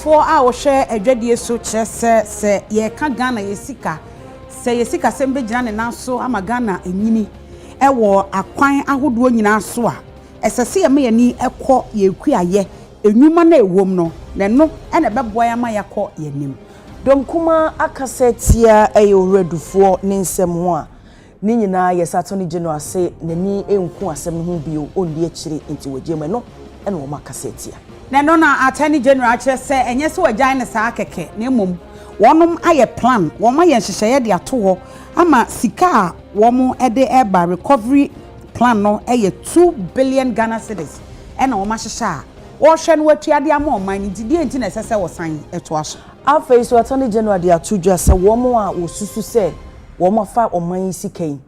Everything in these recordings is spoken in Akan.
for our share a dready so chess, say, ye can't Ghana, ye sika, say, ye sika, sembe jan and so, I'm a Ghana, a mini, a war, a quine, I would win in our swa. As I see a me ni a quart ye queer ye, a new man a woman, then no, and a bad boy am I a court ye name. Dom kuma akasetia ayo redu for ninsemwa. Nini na yes attorney general say nani enku asem ho bio onde akire nti wajema no ene wo makasetia. Na no na attorney general che say enye se wajan ne sa keke na mom wonom aye plan wo ma ye nhyehyeye de ato ho ama sika a wo mo ede eba recovery plan no eye 2 billion Ghana cedis ene wo ma hyehye a wo hwe no watuade ama o man nti die nti na sese wo san eto aso. Afei so attorney general de atudwa se wo mo a wo susu se wo ma fa oman sikai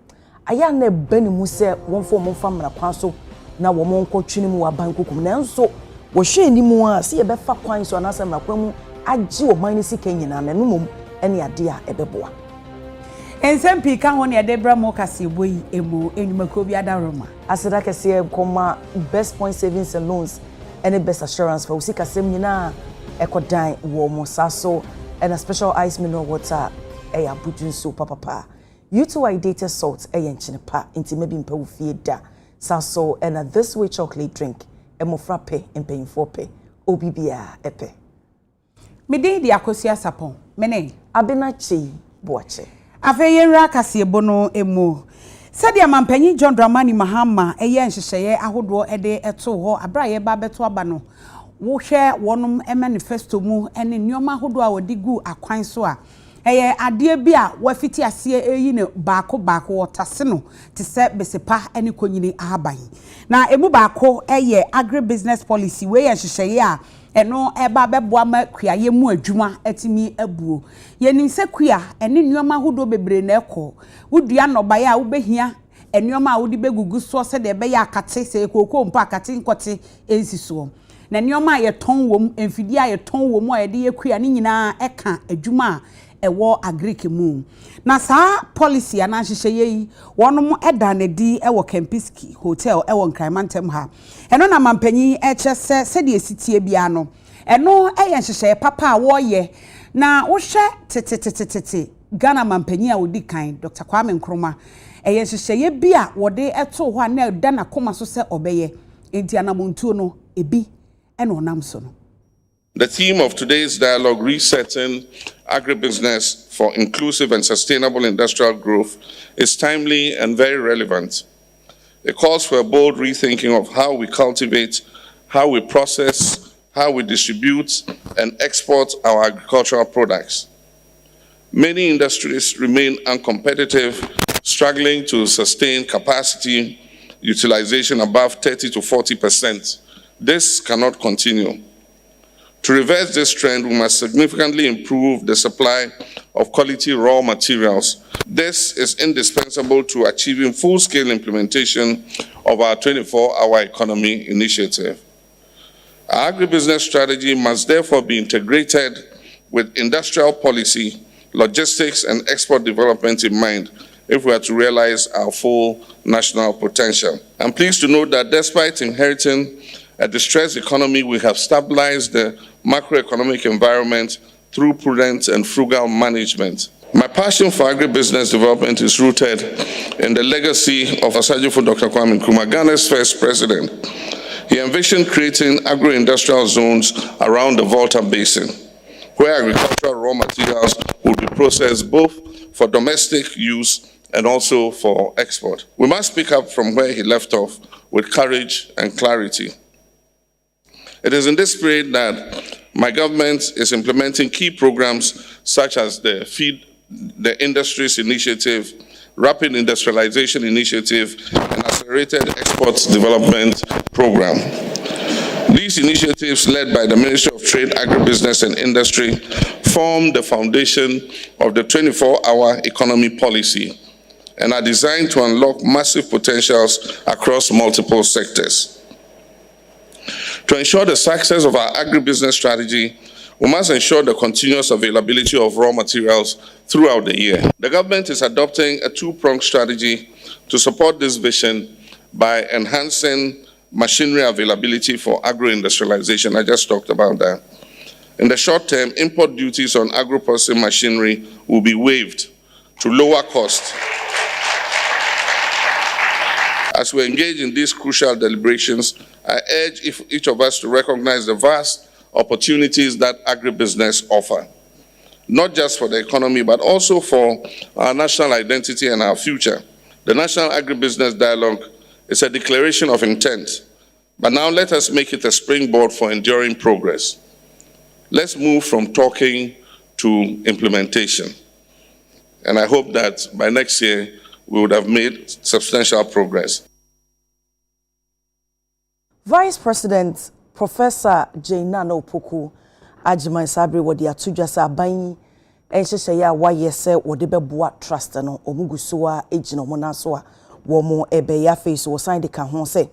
aya na bani mu se won fo mo fa mra kwan so na wo mo nkotwini mu aban kokum na nso wo hwe ni mu a se ye be fa kwan so na se mra kwa mu agi oman sikai nyina na no mom ene ade a ebeboa ensempi ka ho ne de bra mo kase boyi emu enumako bi adaroma aseda kase koma best point savings and loans any best assurance for usika sem nyina ekodan wo mo saso and a special ice mineral water eya budun so papa utilised salt eya nchine pa inti maybe mpa wo fie da saso and this way chocolate drink emofra pe empanyfo pe obibia epe mede di akosia sapon mene abenachi boache afeyenra kasebo no emu sadia mampanyi John Dramani Mahama eye nhyehyeye ahodo ede eto ho abraye ba beto aba no wo hwe wonum manifesto mu ene nneoma ahodo a wodi gu akwan so a eye ade bi a wafiti ase eyi ne baako wotase no te se besepa ene konyini ahaban na emu baako eye agribusiness policy we ye nhyehyeye a eno eba beboa ma kuaye mu adwuma atimi abuo yenim se kua ene nneoma ahodo bebre na ekọ wudua nobaye a wobehia nneoma a wodi begugu so se de be ya akate se kokko mpa akate nkote ensisuo na nneoma ye ton wom emfidi a ye ton wom a ye de yakua ni nyina eka adwuma ewo agric mu na saa policy ana hyehyeye yi wonom eda na di ewo Kempiski hotel ewo Nkraimantem ha eno na mampanyi echese se de esitie bia no eno eye hyehyeye papa a wo ye na wo hwe tete Ghana mampanyi a wodi kan Dr. Kwame Nkrumah eye hyehyeye bia wode eto ho na eda na koma so se obeye enti anamontuo no ebi eno onam so no. The theme of today's dialogue, Resetting Agribusiness for Inclusive and Sustainable Industrial Growth, is timely and very relevant. It calls for a bold rethinking of how we cultivate, how we process, how we distribute and export our agricultural products. Many industries remain uncompetitive, struggling to sustain capacity utilization above 30 to 40%. This cannot continue. To reverse this trend, we must significantly improve the supply of quality raw materials. This is indispensable to achieving full-scale implementation of our 24-hour economy initiative. Our agribusiness strategy must therefore be integrated with industrial policy, logistics, and export development in mind if we are to realize our full national potential. I'm pleased to note that despite inheriting a distressed economy, we have stabilized the macroeconomic environment through prudent and frugal management. My passion for agribusiness development is rooted in the legacy of Asajifo Dr. Kwame Nkrumah, Ghana's first president. He envisioned creating agro-industrial zones around the Volta Basin, where agricultural raw materials would be processed both for domestic use and also for export. We must pick up from where he left off with courage and clarity. It is in this spirit that my government is implementing key programs such as the Feed the Industries Initiative, Rapid Industrialization Initiative, and Accelerated Exports Development Program. These initiatives, led by the Ministry of Trade, Agribusiness and Industry, form the foundation of the 24-hour economy policy and are designed to unlock massive potentials across multiple sectors. To ensure the success of our agribusiness strategy, we must ensure the continuous availability of raw materials throughout the year. The government is adopting a two-pronged strategy to support this vision by enhancing machinery availability for agro-industrialization. I just talked about that. In the short term, import duties on agro-processing machinery will be waived to lower costs. As we engage in these crucial deliberations, I urge each of us to recognize the vast opportunities that agribusiness offer, not just for the economy, but also for our national identity and our future. The National Agribusiness Dialogue is a declaration of intent, but now let us make it a springboard for enduring progress. Let's move from talking to implementation. And I hope that by next year, we would have made substantial progress. Vice President Professor Jainano Opoku Agyeman Sabri wodi atudwasa aban enhyehyɛ ya wayɛ sɛ wode bɛboa trust no omugusoa egina omona so a wo mo ebeya face wo sign de ka ho sɛ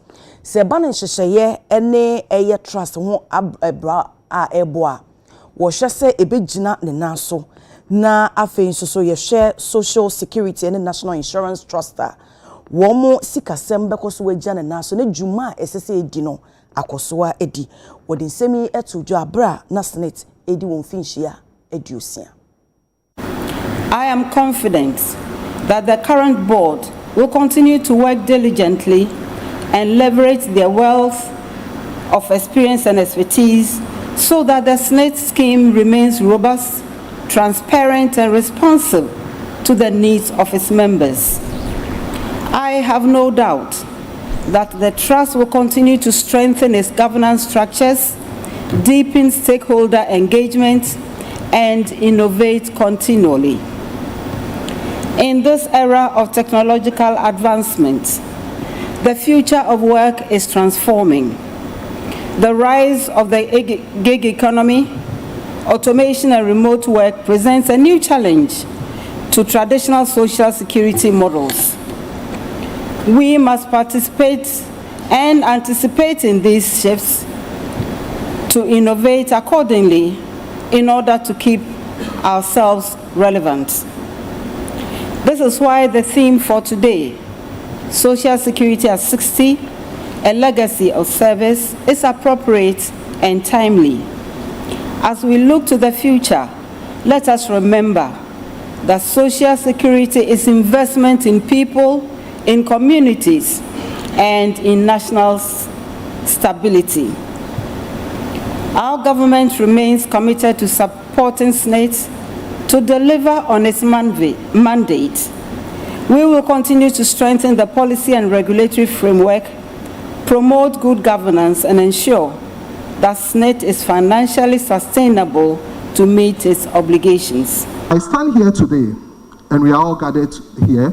ba no nhyehyɛ ene eye trust ho abra a eboa wo hwɛ sɛ ebegina ne naso na afei nso so yɛhwɛ social security and national insurance trust a wo mo sikasɛm bɛkɔ so agya ne naso ne dwuma esese edi no akosoa edi wodi nsemi etu dwo abra na senate edi won finhia eduosia. I am confident that the current board will continue to work diligently and leverage their wealth of experience and expertise so that the SNIT scheme remains robust, transparent, and responsive to the needs of its members. I have no doubt that the trust will continue to strengthen its governance structures, deepen stakeholder engagement, and innovate continually. In this era of technological advancement, the future of work is transforming. The rise of the gig economy, automation, and remote work presents a new challenge to traditional social security models. We must participate and anticipate in these shifts to innovate accordingly in order to keep ourselves relevant. This is why the theme for today, Social Security at 60, a legacy of service, is appropriate and timely. As we look to the future, let us remember that Social Security is investment in people, in communities, and in national stability. Our government remains committed to supporting SNIT to deliver on its mandate. We will continue to strengthen the policy and regulatory framework, promote good governance, and ensure that SNIT is financially sustainable to meet its obligations. I stand here today, and we are all gathered here.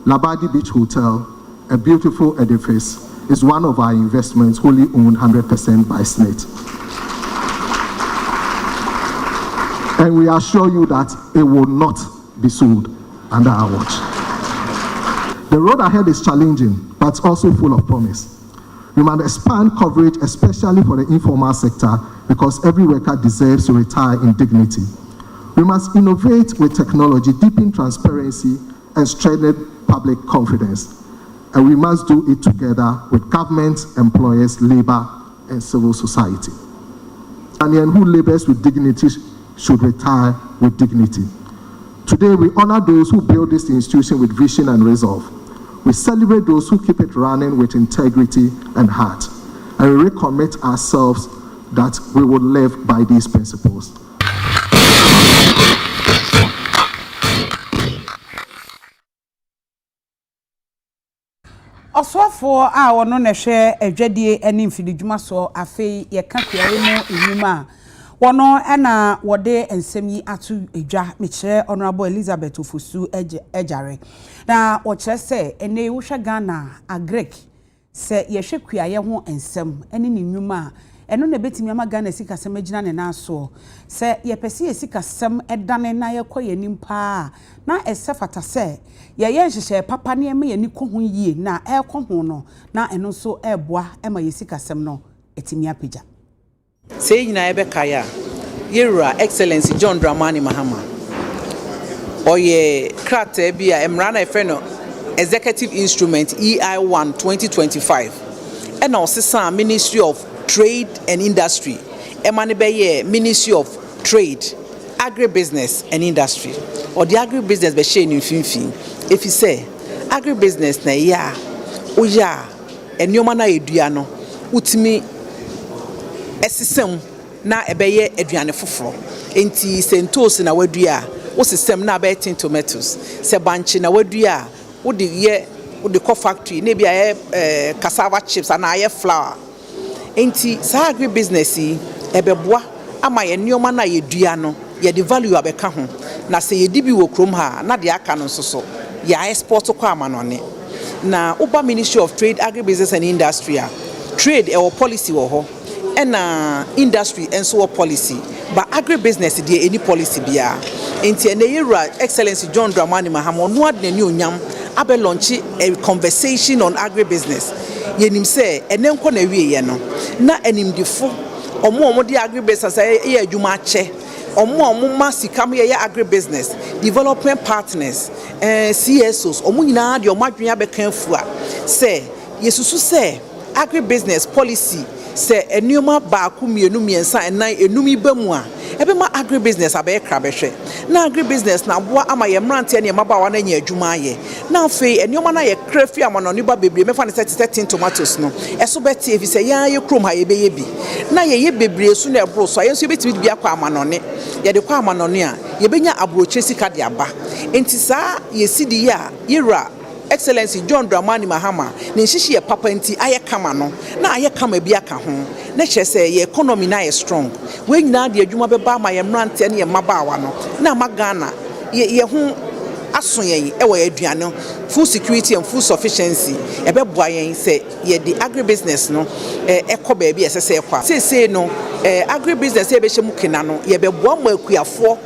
Labadi Beach Hotel, a beautiful edifice, is one of our investments wholly owned 100% by SNIT. And we assure you that it will not be sold under our watch. The road ahead is challenging, but also full of promise. We must expand coverage, especially for the informal sector, because every worker deserves to retire in dignity. We must innovate with technology, deepen transparency, and strengthen public confidence. And we must do it together with government, employers, labor, and civil society. Anyone who labors with dignity should retire with dignity. Today, we honor those who build this institution with vision and resolve. We celebrate those who keep it running with integrity and heart. And we recommit ourselves that we will live by these principles. Oswafo a wono na hwe adwadie ani mfididwuma so afei ye ka kware mu enuma wono na wode ensem yi atu edwa mekire honorable Elizabeth Ofosu ejare na wo kire se ene wo hwe Ghana agrek se ye hwe kuaye ho ensem ene ne nwuma eno na betimi ama Ghana sika sem agina ne naso se ye pese ye sika sem edane na ye koye nimpa na esefata se ye nhyehyɛ papa ne ema ye ni kohun yie na ekohun no na eno so eboa ema ye sika sem no etimi apagya sei nyina ebe kaya yewura excellency John Dramani Mahama oye krata bia emra na efe no executive instrument EI1 2025 and osisa Ministry of Trade and Industry emane be Ministry of Trade, Agribusiness and Industry, or the agribusiness be share in finfin. If you say agribusiness na ya oya enyoma na edua no utimi esisem na ebeye aduane foforo enti sentos na wadua wo system na be tin tomatoes se banchi na wadua wo de co factory na bia cassava chips and aye flour enti sa agribusiness yi ebeboa ama ye nyoma na yedua no ye the value abeka ho na se yedi bi wo krom ha na de aka no so ya export ko amanone na Uba Ministry of Trade, Agribusiness and Industry, trade or policy wo ho, and industry and so policy. But agribusiness dey any policy bia. Enti na Yera Excellency John Dramani Mahama no ad na new nyam abe launch a conversation on agribusiness. Yenim say enenko na wie ye no. Na enimdifo omo de agribusiness e adwuma che. Omo ma sika mo ye agribusiness development partners CSOs omo nyina de omo adwene abeka afua say yesusu say agribusiness policy say enuma ba ku mienu miensa enan enumi bamu a ebe ma agribusiness abe kra behwe na agribusiness na boa ama ye mrante ne mabawa na nya adwuma aye na afei enuma na ye krafi amanoni ba bebre mefa ne 30 tomatoes no eso beti efi say ya ye krom ha ye be ye bi na ye bebre su na ebro so ye so beti bi akwa amanoni ye de kwa amanoni a ye benya abroche sika de aba enti saa ye sidi ya Yera Excellency John Dramani Mahama ne nhihye ye papa enti aye kama no na aye kama bi aka ho na che say ye economy na ye strong we nyina de adwuma beba ma ye mrante ne ye mabawa no na magana ye ho aso yen e wo aduane food security and food sufficiency e be boa yen say ye the agribusiness no ekọ ba bi esese ekwa say no agribusiness e be hye mu kena no ye be boa ma akuafo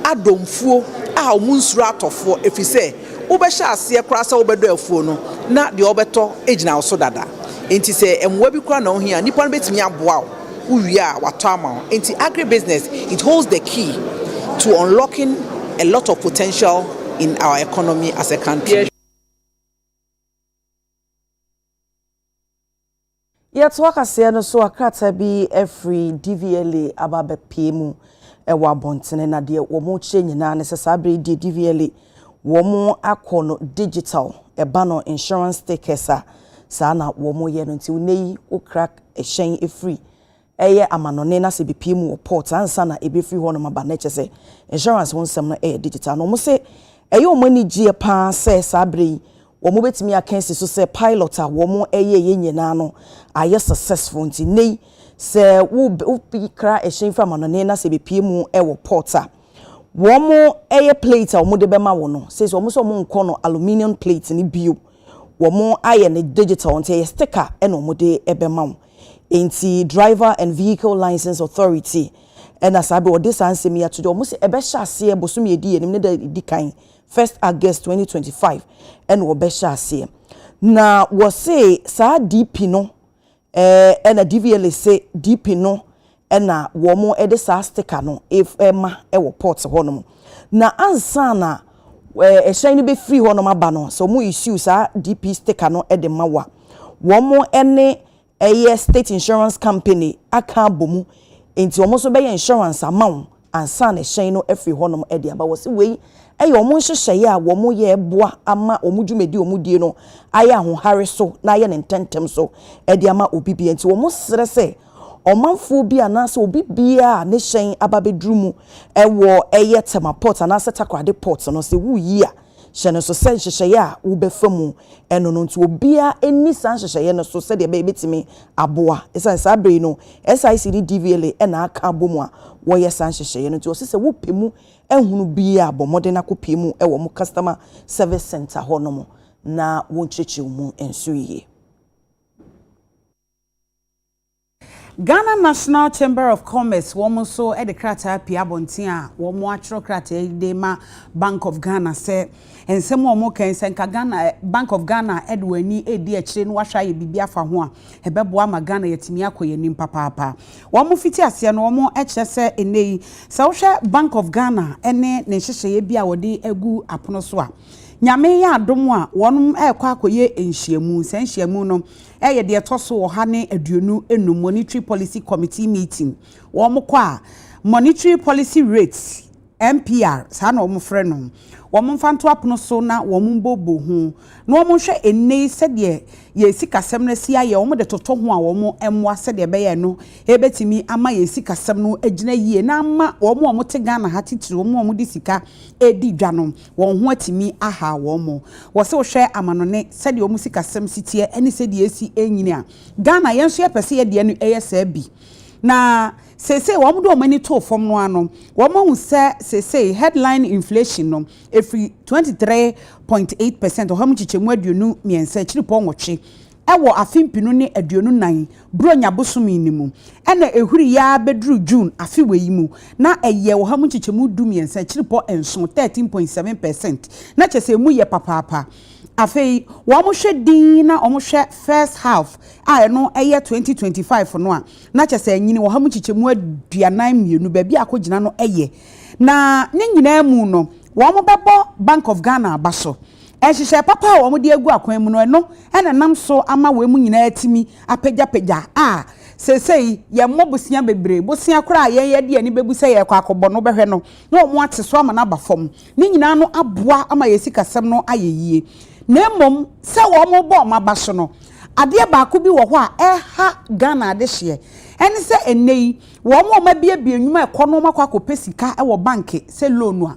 adomfuo a omunsuru atofo efise wo be hye ase ekra sa wo be do afuo no na de obeto ejina so dada enti say emwa bi kra na ho hia nipa no betimi aboa wo wi a wato ama enti agribusiness it holds the key to unlocking a lot of potential in our economy as a country. Yet wakase no so akrata bi every DVLA ababe PM ewa bontene na de wo mo che nyina ne sasabre di DVLA wo mo akono digital ebano insurance takesa sa na wo mo ye no nti uneyi o crack e hyen e free eye amanone na se bi PM wo port ansa na e be free ho no maba na chese insurance won sem na e digital no mo se eye o mani gie pa se sabre wo mo betimi akansi so se pilot a wo mo eye ye nyina no aye successful nti nei se wo bi kra e hyen fra manone na se be PM e wo porta wo mo eye plate a wo mo de be ma wo no se wo mo so mo nko no aluminium plate ni bio wo mo aye ne digital nti sticker e no mo de e be ma wo enti driver and vehicle license authority and asabe o this answer me to do mo se e be hya ase e bosom ye di enim ne da di kan 1st August 2025 and wo be hya ase na wo say sa DP no and a DVLA say DP no na wo mo e de sa sticker no if ma e wo port ho no na ansa na e hyan be free ho no aba no so mo issue sa DP sticker no e de mawa wo mo ene state insurance company aka bomu enti wo mo so be insurance amount ansa na hyan no free ho no e de aba wo se we eyo mo hyehyeye a wo mo ye boa ama o mo dwumedi o mo die no aya ho hare so na ye ne ntentem so e de ama obibi enti wo mo sere se omanfo bi anase obi bia ne hyen ababedrumu ewo eye tema port anase takwade port no se wu yi a hyene so se hyehyeye a wo befamu eno no nti obia eni san hyehyeye no so se de be betimi aboa esa sabre no SICD DVLA ena aka bomu a wo ye san hyehyeye no nti o se wo pemu ehunu bia bomode na kopemu ewo mo customer service center honomo na wo ncheche mu enso yi. Ghana National Chamber of Commerce woman so e de krata pia bontin a wo mo atro krata de ma Bank of Ghana say ensem wo mo kan senka Ghana Bank of Ghana edwani edi akire no wahwa ye bibia fa ho a ebebo ma Ghana yatimi akoye nim papa wo mo fiti ase no wo mo eche se enei sa wo hwe Bank of Ghana ene ne hyehye bia wo de agu apono so a nyame ya adom a wonum ekwa akoye enhyiamu senhyiamu no eye de etoso wo ha ne aduonu enum monetary policy committee meeting wo mko a monetary policy rates MPR sa na wo frɛ no wo mfanto apono so na wo mbobo hu na wo hwɛ enne sɛ de ye sikasɛm na si aye wo de toto ho a wo emwa sɛ de bɛyɛ no ebetimi ama ye sikasɛm no agina yie na ama wo te Ghana ha titiri wo de sika edi dwa no wo ho atimi aha wo se wo hwɛ amanone sɛ de wo sikasɛm sitie ɛne sɛ de esi enyini a Ghana yenso ye pɛsɛ ye de no ɛyɛ sɛ bi na sese wo do mani to fom no ano wo hu sese headline inflation no every 23.8% o ha mu chichemu aduonu miensa chiripo nwotwe ewo afimpinu ne aduonu nan bronya bosomi ni mu ena ehuri ya bedru June afi weyi mu na eye wo ha mu chichemu du miensa chiripo enso 13.7% na chese mu ye papapa afei wo mo hwe din na o mo hwe first half a no eye 2025 no a na chese anyini wo ha mu chichemu aduanan mienu ba bi akogina no eye na ne nyina mu no wo mo bebo Bank of Ghana abaso ehihye papa wo mo de agu akwan mu no eno ena nam so ama we mu nyina atimi apagya sesei ye mobusia bebre busia kra ye de ani bebusa ye kwa akobɔ no behwe no na wo mo ate so ama na bafom ne nyina no aboa ama ye sikasɛm no ayeyie na mom se wo mo bɔ mabaso no ade ba ko bi wo ho a ɛha Ghana de hye ene se enei wo mo ma bia enwuma ɛkɔ no makɔ akopesika ɛwɔ bank se loan a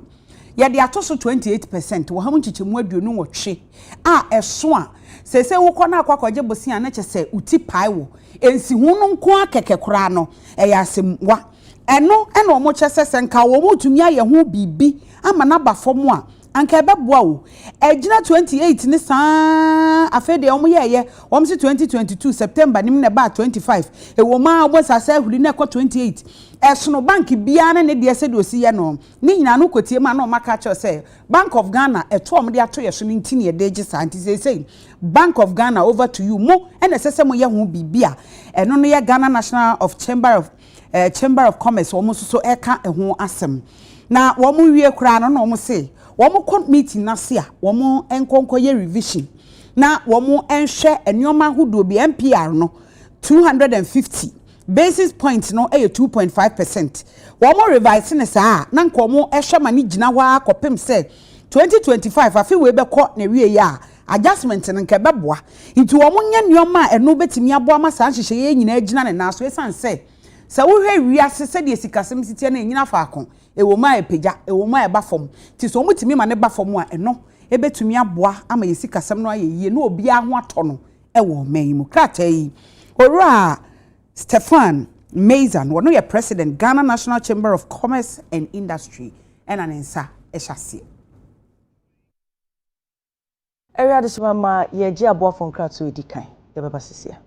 ye de atoso 28% wo ha mu chichemu aduonu wotwe a ɛso a sese wo kɔ na akɔkɔgye bosia na kyese uti pai wo ensi hu no nko akeke kora no ɛyɛ asemwa ɛno ɛna ɔmo kyese senka wo mo tumi aye ho bibi ama na ba fom a anka ɛbɛboa wo ɛgyina 28 ne saa afede ɔmo yɛyɛ ɔmo se 2022 September nim na ba 25 ɛwɔ ma ɔmo sasa ahuri na ɛkɔ 28 ɛsono bank bia ne de ɛsɛ de osi yɛ no ne nyina no kotie ma na ɔma ka kyerɛ sɛ Bank of Ghana ɛto ɔmo de ato yɛ so ne ntini yɛ de gye saa nti say Bank of Ghana over to you mo ɛna ɛsɛ mo yɛ ho bibia ɛno no yɛ Ghana National of Chamber of Commerce ɔmo so ɛka ɛho asɛm na ɔmo wie kura no na ɔmo se ɔmo kɔ meeting na se a ɔmo enkonko yɛ revision na ɔmo enhwɛ enwoma hodo bi MPR no 250 basis point no 2.5%. Womo revise ne saa na nko mo ehwe ma ne gina hɔ akɔpem sɛ 2025 afi we bɛkɔ na wie ya adjustment ne nke bɛboa nti womo nya nneɔma a ɛno betimi aboa ma saa nhyehyɛ ye nyina gina ne na so esan sɛ wo hwɛ wiase sɛ de sikasɛm sitie na nyina faako ewo ma epagya ewo ma eba fam ti so mo timi ma ne ba fam a ɛno ebetumi aboa ama ye sikasɛm no ayɛ yie na obi aho atɔ no ɛwɔ man mu krata yi owura Stefan Mason, one of your president, Ghana National Chamber of Commerce and Industry, and an ensa eshasi. Area de mama ye je aboa fon kra to edi kan. Ye baba sisia.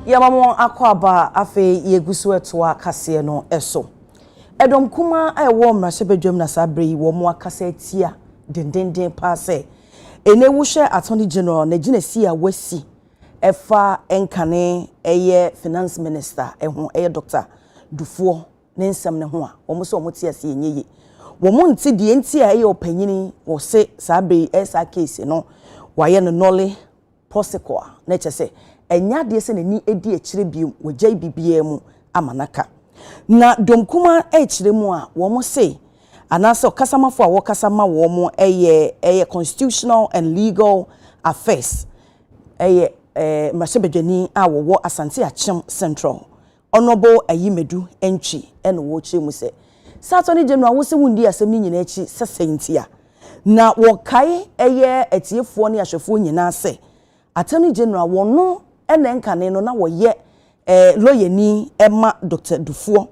Yamamo akwaba afe yegusu etoa kase no eso. Edom kuma ewo mrashebedwam na sabre wo mo akase atia dendenden pa se. Ene wuhye Attorney General na ginesi a wasi efa enkane eye finance minister eho eye Dr. Dufuo ne nsem ne ho a wo so mo tia se yenyeye. Wo mo nti de enti a eye opanyini wo se sabre esa case no waye no nole prosecutor na chese enya de se nani edi akire biom wagya bibia mu amanaka na domkuma akire mu a wo mo se anaso kasamafo a wo kasama wo mo eye constitutional and legal affairs eye mashebedwani a wo Asante Achem Central honorable Ayimedu Entry ene wo kire mu se Attorney General wo se wundi asem ni nyina achi sesentia na wo kai eye etiefo ne ahwefo nyina se Attorney General wono ene nkane no na wo ye lawyer ni Emma Dr. Dufuo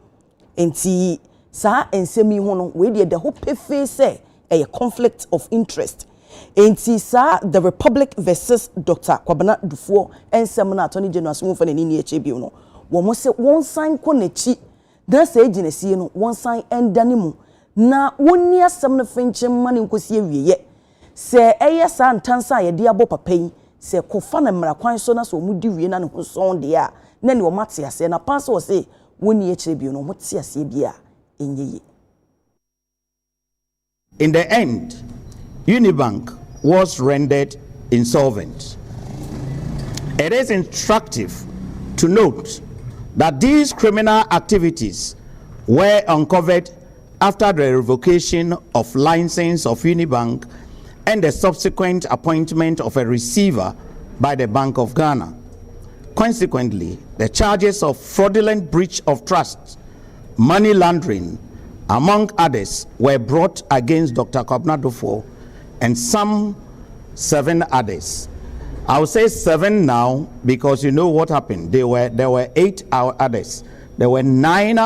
enti sa ensemi ho no we de ho pefe say a conflict of interest enti sa the Republic versus Dr. Kwabena Dufuo ensem na Attorney General so mfa nani ni eche bi no wo mo se won san ko nachi dan sa agency no won san endane mu na woni asem no finche mane nkosi awieye se eye sa ntansa ye de abo papai se kofa na mra kwan so na so mu di wie na ne ho son de a na ne o mate ase na pan so se woni ekire bi no mo te ase bi a enyeye. In the end, Unibank was rendered insolvent. It is instructive to note that these criminal activities were uncovered after the revocation of license of Unibank and the subsequent appointment of a receiver by the Bank of Ghana. Consequently, the charges of fraudulent breach of trust, money laundering, among others, were brought against Dr. Kwabena Dufuo and some 7 others. I'll say 7 now because you know what happened. There were 8 others. There were 9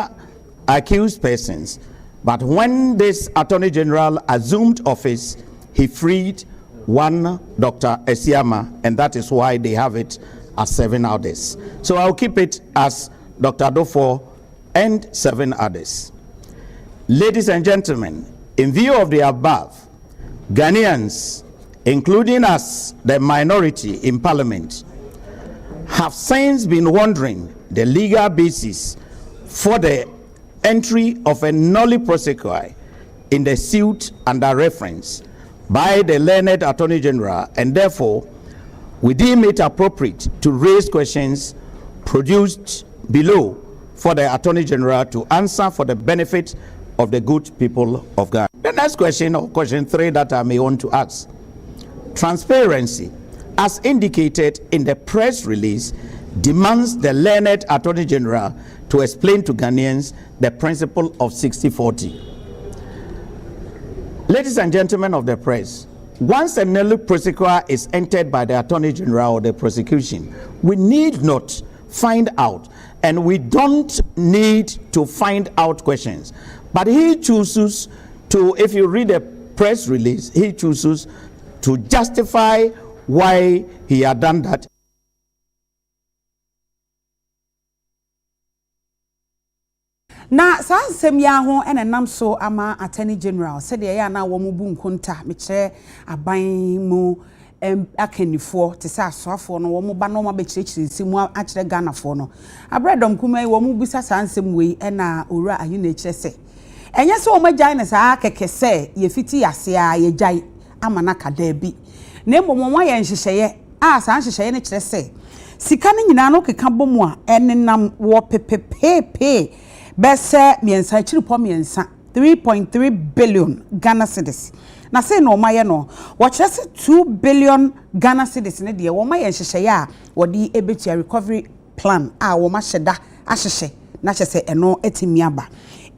accused persons. But when this Attorney General assumed office, he freed 1 Dr. Esiama, and that is why they have it as 7 others. So I'll keep it as Dr. Dufuo and 7 others. Ladies and gentlemen, in view of the above, Ghanaians, including us, the minority in Parliament, have since been wondering the legal basis for the entry of a nolle prosequi in the suit under reference by the learned Attorney General, and therefore we deem it appropriate to raise questions produced below for the Attorney General to answer for the benefit of the good people of Ghana. The next question, or question 3, that I may want to ask. Transparency, as indicated in the press release, demands the learned Attorney General to explain to Ghanaians the principle of 60-40. Ladies and gentlemen of the press, once a nolle prosequi is entered by the Attorney General or the prosecution, we need not find out, and we don't need to find out questions. But he chooses to, if you read the press release, he chooses to justify why he had done that. Na saa nsem ya ho ene nam so ama Attorney General said ya na wo mu bu nkonta me kire aban mu akanifo te sa asoafo no wo mu ba no ma be kire simu a kire Ghanafo no abredom kuma wo mu bisa saa nsem wei ena owura ayi na kire se enye se wo magyan na saa keke se ye fiti yase a ye gyan amana kada bi na mbom wo ye nhyehyeye a saa nhyehyeye ne kire se sika ne nyina no keka bomu a enenam wo pepepepe bese miensa chiripo miensa 3.3 billion Ghana cedis. Na say no maye no wo kire se 2 billion Ghana cedis ne de wo maye nhyehyeye a wo di ebetia recovery plan a wo ma hyeda ahyehye na kire se eno etimi aba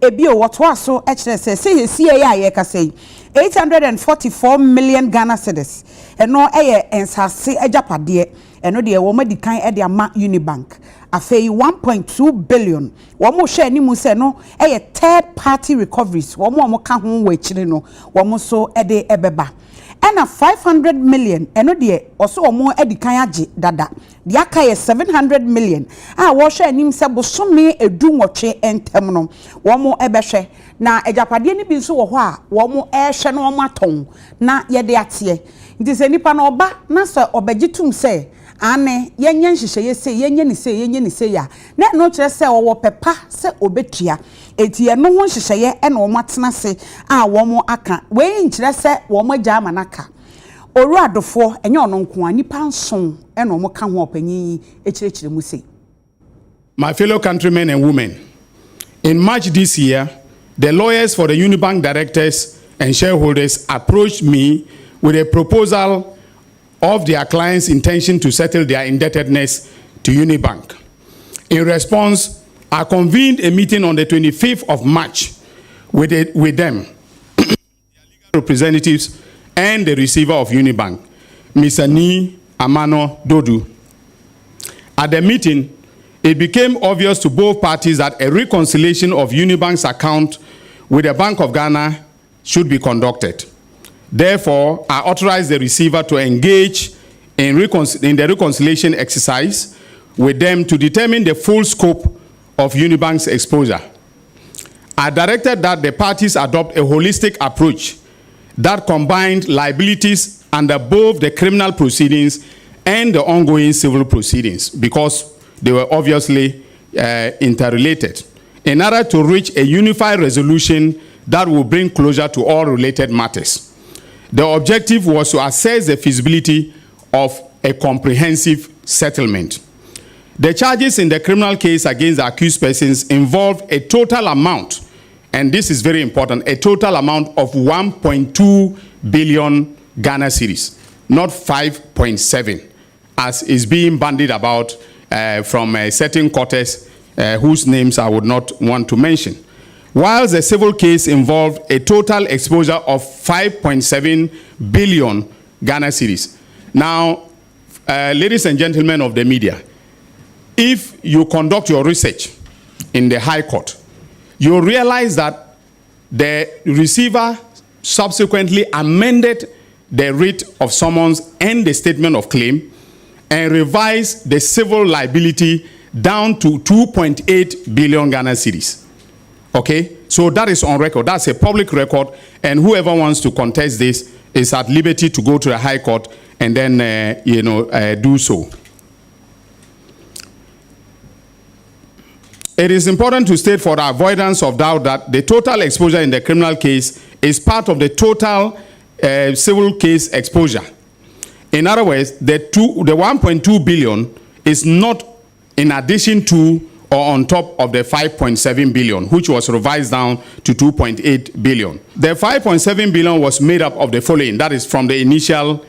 ebi o woto aso e kire se ye ya ye ka say 844 million Ghana cedis eno eye ensase ajapade eno de wo madikan e de ama Unibank afei 1.2 billion wo mo hwe ni mu se no third party recoveries wo mo ka ho wa kire no wo mo so e de ebeba ɛna 500 million ɛno de ɔso ɔmo edi kan agye dada de aka yɛ 700 million a wɔhwɛ anim sɛ bosome edu nwɔtwe entem no wɔmo ɛbɛhwɛ na agyapadeɛ ni bi nso wɔ hɔ a wɔmo ɛhwɛ no wɔmo atɔn na yɛde ateɛ nti sɛ nipa na ɔba na sɛ ɔbɛgye tum sɛ ane yenye nhyehyɛ se yenye ni se ya na no kyerɛ sɛ ɔwɔ pepa sɛ obetua eti ɛno ho nhyehyɛ ɛna wɔn atena se a wɔn aka wei nkyerɛ sɛ wɔn agya ama naka oru adofo enye ɔno nko a nipa nson ɛna wɔn ka ho ɔpanyin ekyerɛkyerɛ mu se. My fellow countrymen and women, in March this year, the lawyers for the Unibank directors and shareholders approached me with a proposal of their clients' intention to settle their indebtedness to Unibank. In response, I convened a meeting on the 25th of March with them, their legal representatives, and the receiver of Unibank, Mr. Ni Amano Dodu. At the meeting, it became obvious to both parties that a reconciliation of Unibank's account with the Bank of Ghana should be conducted. Therefore, I authorized the receiver to engage in the reconciliation exercise with them to determine the full scope of Unibank's exposure. I directed that the parties adopt a holistic approach that combined liabilities under both the criminal proceedings and the ongoing civil proceedings because they were obviously interrelated in order to reach a unified resolution that will bring closure to all related matters. The objective was to assess the feasibility of a comprehensive settlement. The charges in the criminal case against the accused persons involved a total amount, and this is very important, a total amount of 1.2 billion Ghana cedis, not 5.7, as is being bandied about from certain quarters whose names I would not want to mention. While the civil case involved a total exposure of 5.7 billion Ghana cedis. Now, ladies and gentlemen of the media, if you conduct your research in the High Court, you realize that the receiver subsequently amended the writ of summons and the statement of claim and revised the civil liability down to 2.8 billion Ghana cedis. Okay, so that is on record. That's a public record, and whoever wants to contest this is at liberty to go to the High Court and then, do so. It is important to state for the avoidance of doubt that the total exposure in the criminal case is part of the total civil case exposure. In other words, the 1.2 billion is not in addition to or on top of the 5.7 billion, which was revised down to 2.8 billion. The 5.7 billion was made up of the following, that is from the initial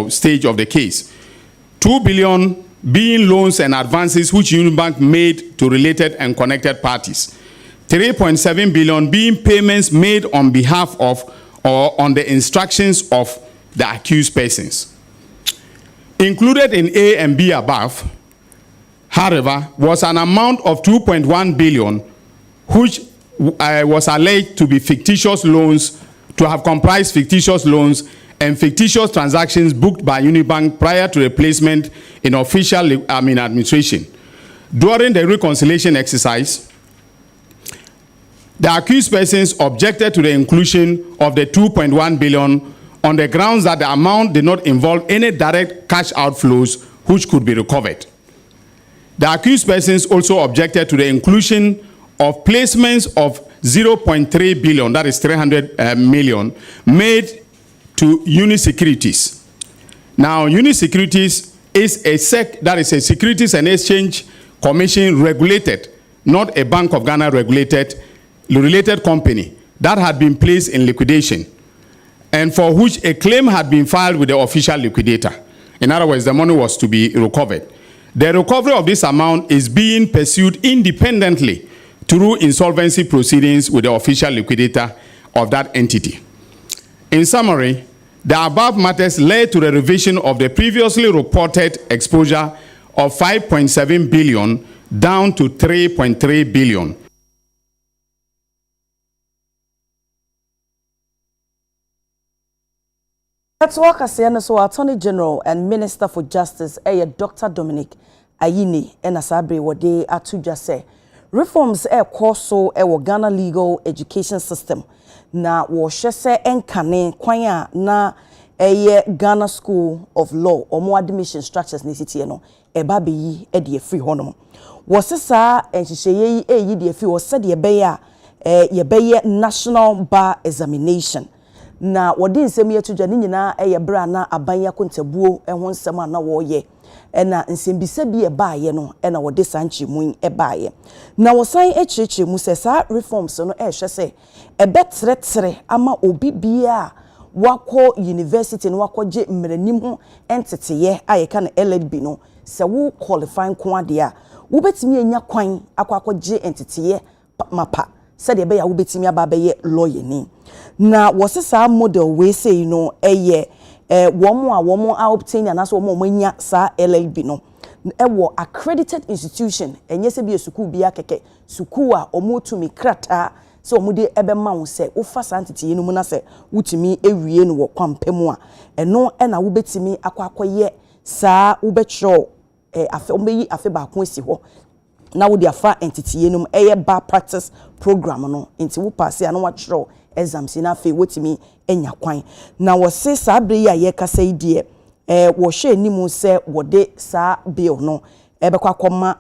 stage of the case. 2 billion being loans and advances which Unibank made to related and connected parties. 3.7 billion being payments made on behalf of or on the instructions of the accused persons. Included in A and B above, however, was an amount of 2.1 billion, which was alleged to be fictitious loans, to have comprised fictitious loans and fictitious transactions booked by Unibank prior to the placement in official administration. During the reconciliation exercise, the accused persons objected to the inclusion of the 2.1 billion on the grounds that the amount did not involve any direct cash outflows which could be recovered. The accused persons also objected to the inclusion of placements of 0.3 billion, that is 300 million, made to Unisecurities. Now, Unisecurities is a Securities and Exchange Commission regulated, not a Bank of Ghana related company that had been placed in liquidation and for which a claim had been filed with the official liquidator. In other words, the money was to be recovered. The recovery of this amount is being pursued independently through insolvency proceedings with the official liquidator of that entity. In summary, the above matters led to the revision of the previously reported exposure of 5.7 billion down to 3.3 billion. Let's walk us here. So, Attorney General and Minister for Justice, Dr. Dominic Ayine, and Asabre, what they are to just say. Reforms so Ghana legal education system. Na se enkane kwanya na Ghana School of Law or more admission structures ni city no eba beyi e de free honom. Wose sa enhihye yi de free wose de ye national bar examination. Na wodi nsem ye tudwa ni nyina bra na aban yakontabuo ho nsem na wo ye ena nsembisa bi baaye no ena wodi sanchi mun baaye na wosan echiche mu se sa reforms no hwe se betre ama obi bia wako university no wakoje mmeranim ho enteteye ayeka na LLB no se wo qualifying kwade a wo betimi anya kwan akwakoje enteteye mapa se de be ya wo betimi aba be lawyer ni na wosesa model we say no womo a obtain and as womo manya sa LLB no wo accredited institution enye se bi school bi akeke school a omotumi krata so omude ebema wo se wo fa santiti enu mu na se wutimi ewie no wo kwampemu a eno na wo betimi akwakoye sa wo betro afi ombeyi afi ba ko esi ho na wo dia fa entity enu bar practice program no enti wo pass ya no wa tro exams na fe wotimi enya kwan na wo se sa abre ya ye kasa idie wo hwe nimu se wo de sa bill no ebekwa akoma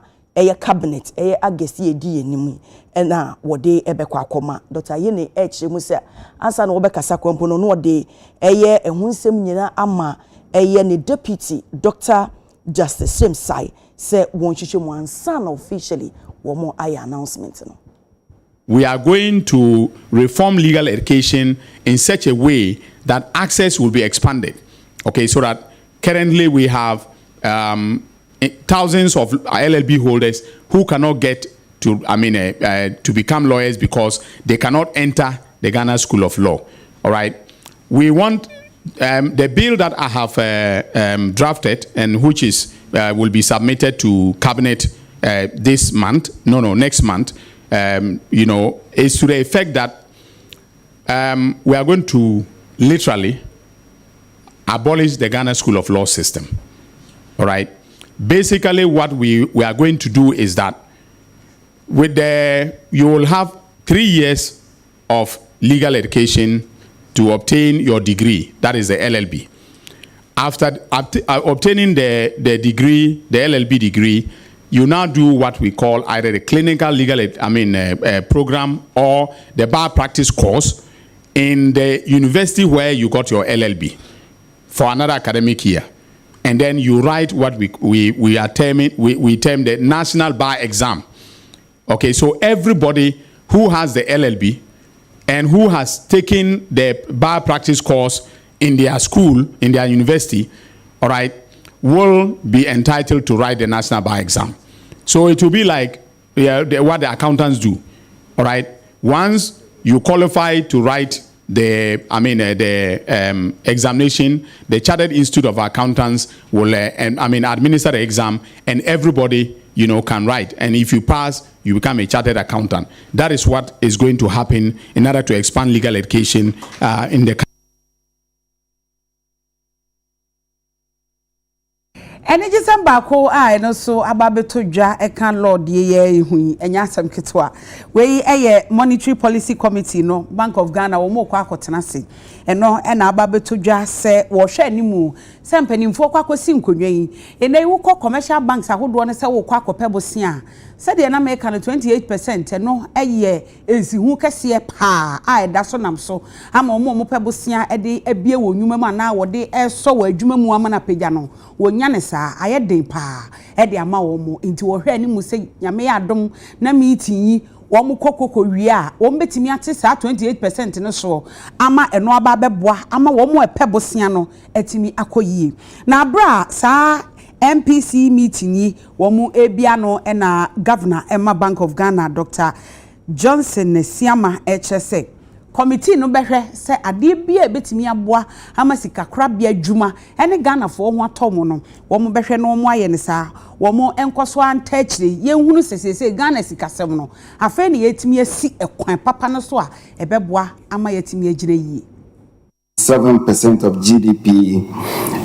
cabinet agesi edi enimu na wo de ebekwa akoma Dr. Ayine mu se ansa na wo bekasa kwampo no wo de ehunsem nyina ama ne deputy Dr. Justice Shemsai say won chichemu ansa na officially wo mo aya announcement no. We are going to reform legal education in such a way that access will be expanded. Okay, so that currently we have thousands of LLB holders who cannot get to, to become lawyers because they cannot enter the Ghana School of Law. All right, we want the bill that I have drafted and which is will be submitted to cabinet next month. Is to the effect that we are going to literally abolish the Ghana School of Law system. All right. Basically, what we are going to do is that you will have 3 years of legal education to obtain your degree. That is the LLB. After obtaining the degree, the LLB degree, you now do what we call either the clinical legal program or the bar practice course in the university where you got your LLB for another academic year. And then you write what we term the national bar exam. Okay, so everybody who has the LLB and who has taken the bar practice course in their school, in their university, all right, will be entitled to write the national bar exam. So it will be like what the accountants do. All right. Once you qualify to write the examination, the Chartered Institute of Accountants will administer the exam, and everybody can write. And if you pass, you become a chartered accountant. That is what is going to happen in order to expand legal education in the country. Energy sambako no so ababeto dwa ekan lord ye hu enya asem ketwa we monetary policy committee no Bank of Ghana wo mo kwa akotena se eno na ababeto dwa se wo hwe animu se mpanimfo kwa akosi nkonwa yi ene wo commercial banks ahodo ne se wo kwa akopebosi a se de na make no 28% eno ezihu kese pa da so nam so ama mo pebosi a de ebie wo nwuma mu na wo de so wo adwuma mu ama na pagya no wo nya ne sa ayeden pa de ama wo mo nti wo hwe animu se nyame adom na meeting wo mo kokoko wie a wo betimi ate sa 28% no so ama eno aba beboa ama wo mo epebosia no etimi akoyie na bra sa MPC meeting yi wo mo ebia no na governor Emma Bank of Ghana Dr. Johnson Nesiama HSA committee no behwe se ade bia betimi aboa ama sikakra bia dwuma ene Ghana fo ho atomo no wo mo behwe no mo aye ne sa wo mo enkoso antachire ye hunu sesese Ghana sikasem no afa ne yetimi asi ekwan papa no so a ebeboa ama yetimi agire yi. 6.7% of GDP,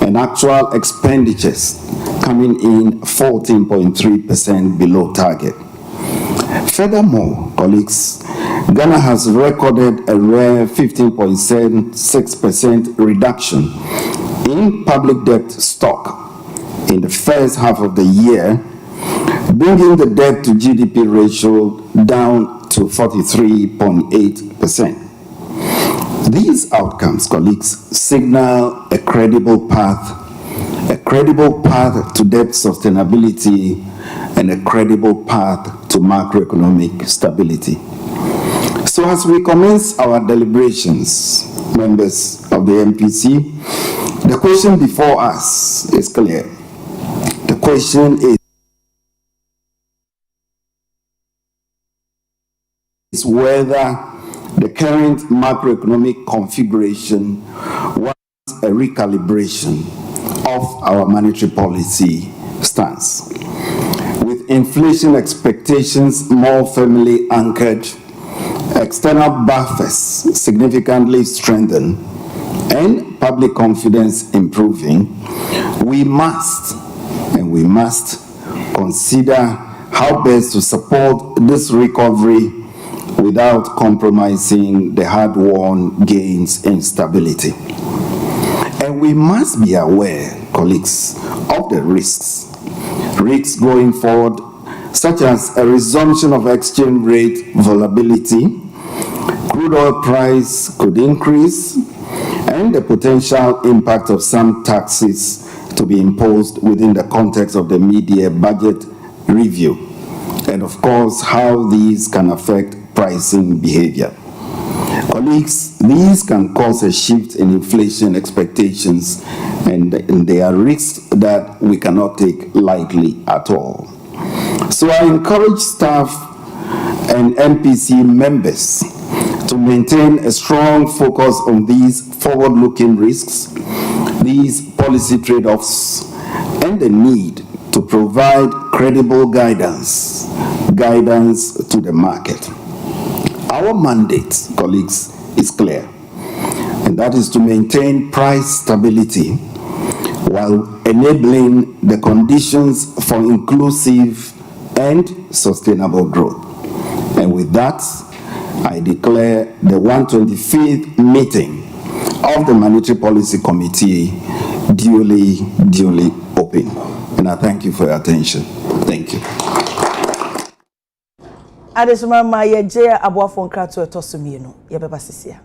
and actual expenditures coming in 14.3% below target. Furthermore, colleagues, Ghana has recorded a rare 15.76% reduction in public debt stock in the first half of the year, bringing the debt to GDP ratio down to 43.8%. These outcomes, colleagues, signal a credible path to debt sustainability and a credible path to macroeconomic stability. So as we commence our deliberations, members of the MPC, the question before us is clear. The question is whether the current macroeconomic configuration warrants a recalibration of our monetary policy stance. With inflation expectations more firmly anchored, external buffers significantly strengthened, and public confidence improving, we must consider how best to support this recovery without compromising the hard-won gains in stability. And we must be aware, colleagues, of the risks going forward, such as a resumption of exchange rate volatility, crude oil price could increase, and the potential impact of some taxes to be imposed within the context of the mid-year budget review, and of course, how these can affect pricing behavior. Colleagues, these can cause a shift in inflation expectations, and they are risks that we cannot take lightly at all. So I encourage staff and MPC members to maintain a strong focus on these forward-looking risks, these policy trade-offs, and the need to provide credible guidance to the market. Our mandate, colleagues, is clear, and that is to maintain price stability while enabling the conditions for inclusive and sustainable growth. And with that, I declare the 125th meeting of the Monetary Policy Committee duly open. And I thank you for your attention. Thank you. Adesuma ma yeje aboafo nkrato etosumienu yebeba sisia.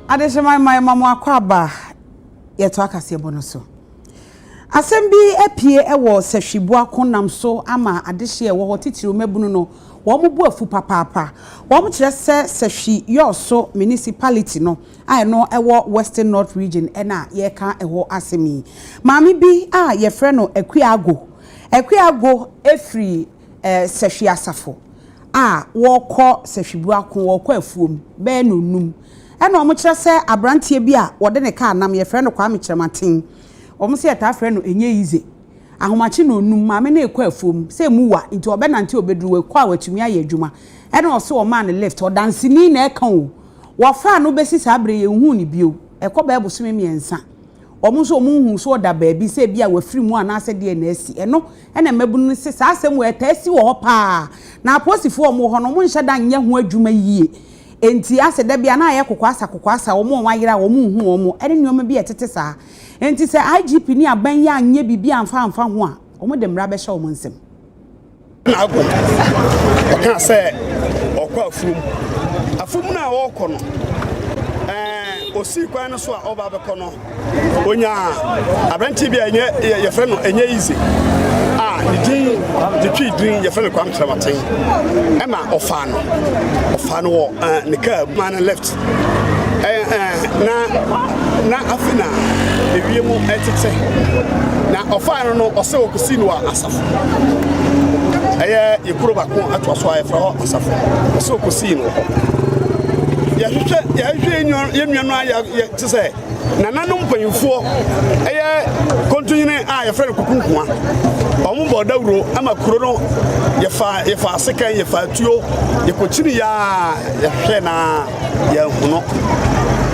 adehema my mama akwaba yeto akase bono so asem bi apie ewo sehwibu akonam so ama adehye ewo hotitiro mabunu no wo mobu afu papapa wo mo kire se sehwi yoso municipality no ai no ewo Western North region ena ye ka ewo asemi maami bi ye frɛ no Akwiago efri sehwi asafo wo kɔ sehwibu akon wo kɔ afuom be no num ena omo kire se abrantie bi a wo de ne ka nam ye frɛ no kwa mekyerematen omo se eta frɛ no enye yize ahomachi no num maame na ekɔ afuom se muwa nti obenante obeduru we kɔ awatumi aye adwuma ena o se o man left o dansini na eka o wo fa no besi sabre ye hu ni bio ekɔ ba ebosome miensa omo so omo hu so da ba bi se bia wa firi mu ana se de na asi eno ena mabunu se sa asem we eta asi wo pa na aposifo omo ho no mo nhya da nya ho adwuma yie enti ase da bia na ye kokwasa omo wayira omo hu omo ene nyoma bi etete saa enti se IGP ni aban ya anye bibi amfa ho a omo de mra be hye omo nsem na ago oka se okwa afum na wo kɔ no osi kwan no so a oba be kɔ no onya abranti bia ye frɛ no enye easy the tree dream ye frɛ no kwam tramaten ema ofa no wo ne ka man left na afina ewie mu etete na ofa no ɔsɛ okosi no asafo yekuro bako atwa so aye fra asafo ɔsɛ okosi no yahwehwɛ yenwanu aye tse na nanom panyimfo kontunyine ye frɛ no kokunkuwa omo bodawuro ama kuro no yefa sekan yefa tuo yekochini ya yehwɛ na yehuno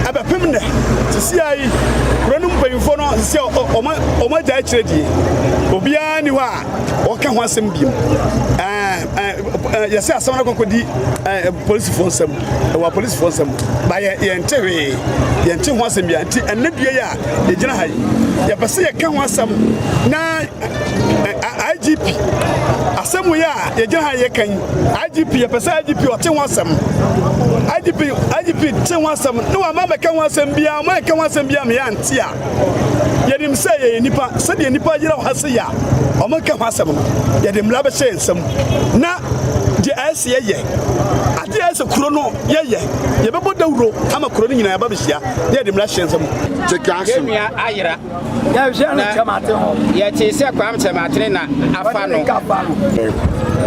abapemne tisi ayi kuro no panyimfo no se omo gya kyeredi obia ni ho a woka ho asem biem yesi asam na kokodi police force wa police force ba ye nte ho asem bia nti enadue ya ye gina ha ye pese ye ka ho asem na IGP asem ya ye gina ha ye kan IGP ye pese IGP o te ho asem IGP te ho asem no wa ma ka ho asem bia ma ka ho asem bia me ya nte a ye dim se ye nipa se de nipa gira ho ase ya o ma ka ho asem ye dim la be se nsem na di asiye ye ade ase kuro no ye bebo dawuro ama kuro no nyina ya ba be hia ye de mra hyen sam take action ya ayira ya hye no chamate ho ye ti se kwam chamate na afa no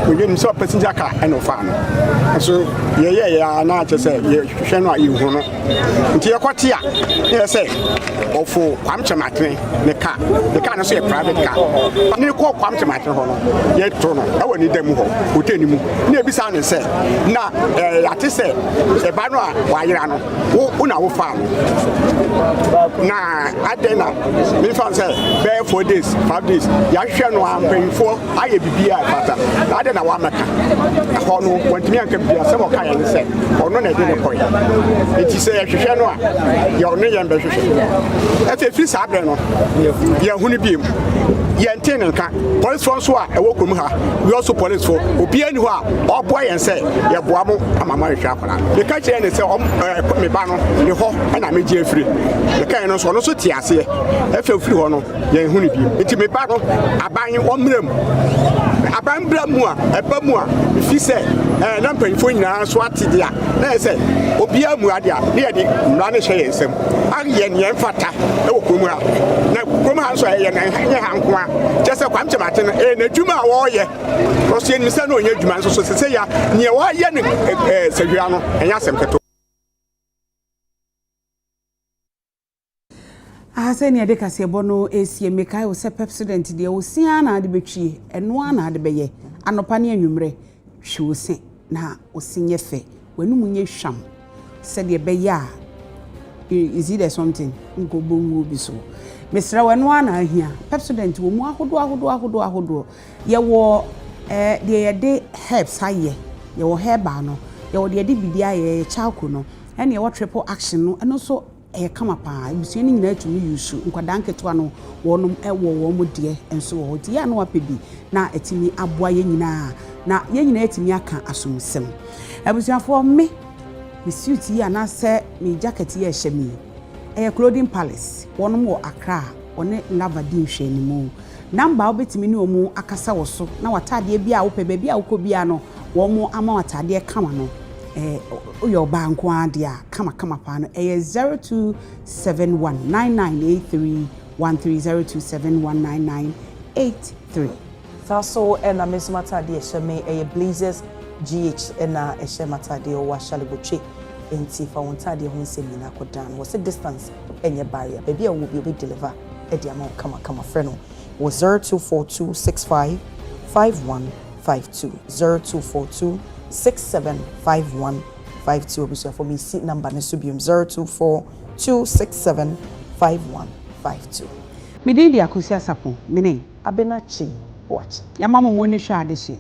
we so passenger car and of fan so ye na che se ye hwe no ayi hu no nti ye kwate a ye se ofo kwam chamate ne car no so ye private car ne ko kwam chamate ho no ye to no e woni dem ho hoteli mu na ebisa ne se na ate se e ba no a wayira no wo na wo fa na adena me fan se be 4 days 5 days ya hwe no ampanfo aye bibia fata adena wa meka ho no wantimi anka bibia se mo kan se ono na de ne koy enti se ya hwe no a ya ono ye mbe hwe efe fi sa abre no ya hu ni biem ye ntin nka police force so a e wo krom ha we also police for obi ani ho a obo yen se ye boa mo amama hwe akwara me ka kire ne se me ba no ne ho na me je afiri me ka no so no so ti ase efe afiri ho no ye hu ni biem enti me ba no aban wo mram aban bramu a eba mu a fi se na mpanfo nyina so atede a na se obi amu ade a ne ye de mra ne hye yensem aye ne mfata e wo krom ha na krom ha so ye na ye hankoa just kwam chamate na na dwuma a wo ye no so eni se na onye dwuma so se ya ne wo ye ne sahwia no enya asem keto ahaseni ade kase bono esie mekai wo se president de wo sia na ade betwie eno ana ade beye anopa ne anwumre hwe wo se na wo sinye fe wanu munye hwam se de beye a is it something ngo bongo bi so Mr. wanu ana ahia president wo mu ahodo ye wo de de herbs aye ye wo herba no ye wo de bibia ye chalco no ene ye wo triple action no eno so kama pa ebusua ni nyina atumi yusu nkwadan ketewa no wonom wo mo de enso wo di ya no apebi na etimi aboa ye nyina na ye nyina etimi aka asomsem ebusuafo me me suit yi anase me jacket yi ehye me e clothing palace wonom wo Accra one lavadi hwe ni mu number obetimi ni omu akasa wo so na watade bia wo pe ba bia wo ko bia no wo mu ama watade kama no uyo ba nko ade a kama pa no 027199831302719983 so ena mesmatade ehye me blazers GH ena ehye matade o wa shalibotwe enti fa wontade ho nsemi na kodan wo se distance enye barrier baby a wo bi obi deliver e dia ma kama freno wo 0242655152 0242675152 obisua for me seat number ne subium 0242675152 me dey dia kosi asapo me ne abenachi watch ya mama mo ni hwa ade hye